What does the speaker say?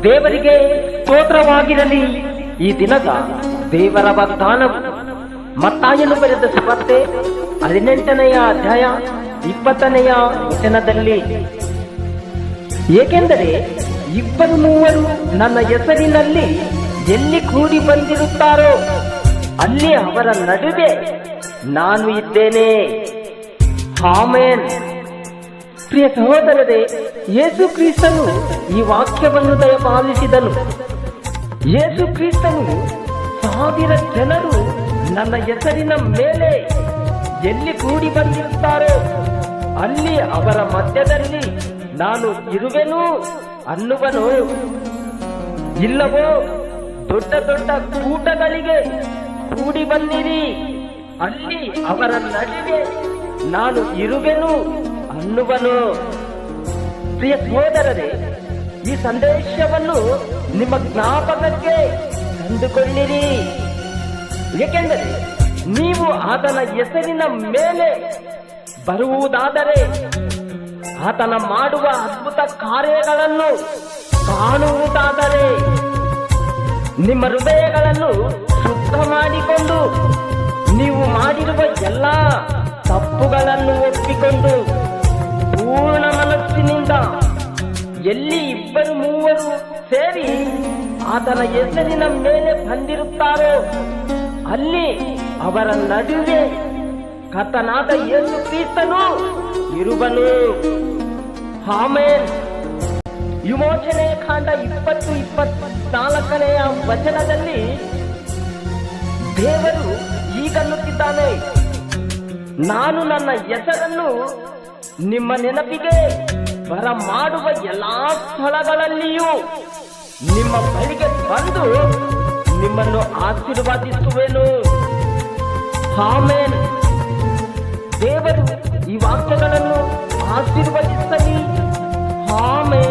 ದೇವರಿಗೆ ಸ್ತೋತ್ರವಾಗಿರಲಿ. ಈ ದಿನದ ದೇವರ ವಾಗ್ದಾನವು ಮತ್ತಾಯನು ಬರೆದ ಸುವಾರ್ತೆ 18ನೆಯ ಅಧ್ಯಾಯ 20ನೆಯ ವಚನದಲ್ಲಿ, ಏಕೆಂದರೆ ಇಬ್ಬರು ಮೂವರು ನನ್ನ ಹೆಸರಿನಲ್ಲಿ ಎಲ್ಲಿ ಕೂಡಿ ಬಂದಿರುತ್ತಾರೋ ಅಲ್ಲಿ ಅವರ ನಡುವೆ ನಾನು ಇದ್ದೇನೆ. ಆಮೆನ್. ಪ್ರಿಯ ಸಹೋದರರೇ, ಯೇಸು ಕ್ರಿಸ್ತನು ಈ ವಾಕ್ಯವನ್ನು ದಯಪಾಲಿಸಿದನು. ಯೇಸು ಕ್ರಿಸ್ತನು 1000 ಜನರು ನನ್ನ ಹೆಸರಿನ ಮೇಲೆ ಎಲ್ಲಿ ಕೂಡಿ ಬಂದಿರುತ್ತಾರೋ ಅಲ್ಲಿ ಅವರ ಮಧ್ಯದಲ್ಲಿ ನಾನು ಇರುವೆನು ಅನ್ನುವನು. ಇಲ್ಲವೋ ದೊಡ್ಡ ದೊಡ್ಡ ಕೂಟಗಳಿಗೆ ಕೂಡಿ ಬಂದಿರಿ, ಅಲ್ಲಿ ಅವರ ನಡುವೆ ನಾನು ಇರುವೆನು ಅನ್ನುವನು. ಪ್ರಿಯ ಸಹೋದರರೇ, ಈ ಸಂದೇಶವನ್ನು ನಿಮ್ಮ ಜ್ಞಾಪಕಕ್ಕೆ ತಂದುಕೊಳ್ಳಿರಿ. ಏಕೆಂದರೆ ನೀವು ಆತನ ಹೆಸರಿನ ಮೇಲೆ ಬರುವುದಾದರೆ ಆತನ ಮಾಡುವ ಅದ್ಭುತ ಕಾರ್ಯಗಳನ್ನು ಕಾಣುವುದಾದರೆ ನಿಮ್ಮ ಹೃದಯಗಳನ್ನು ಶುದ್ಧ ಮಾಡಿಕೊಂಡು ನೀವು ಮಾಡಿರುವ ಎಲ್ಲ ತಪ್ಪುಗಳನ್ನು ಒಪ್ಪಿಕೊಂಡು ಪೂರ್ಣ ಮನಸ್ಸಿನಿಂದ ಎಲ್ಲಿ ಇಬ್ಬರು ಮೂವರು ಸೇರಿ ಆತನ ಹೆಸರಿನ ಮೇಲೆ ಬಂದಿರುತ್ತಾರೋ ಅಲ್ಲಿ ಅವರ ನಡುವೆ ಕರ್ತನಾದ ಯೇಸು ಕ್ರಿಸ್ತನು ಇರುವನು. ಆಮೆನ್. ವಿಮೋಚನೆ ಕಾಂಡ 20-24ನೆಯ ವಚನದಲ್ಲಿ ದೇವರು ಹೀಗನ್ನುತ್ತಿದ್ದಾನೆ, ನಾನು ನನ್ನ ಹೆಸರನ್ನು ನಿಮ್ಮ ನೆನಪಿಗೆ ಬರ ಮಾಡುವ ಎಲ್ಲಾ ಸ್ಥಳಗಳಲ್ಲಿಯೂ ನಿಮ್ಮ ಬಳಿಗೆ ಬಂದು ನಿಮ್ಮನ್ನು ಆಶೀರ್ವಾದಿಸುವೆನು. ಆಮೆನ್. ದೇವರು ಈ ವಾಕ್ಯಗಳನ್ನು ಆಶೀರ್ವದಿಸಲಿ. ಆಮೆನ್.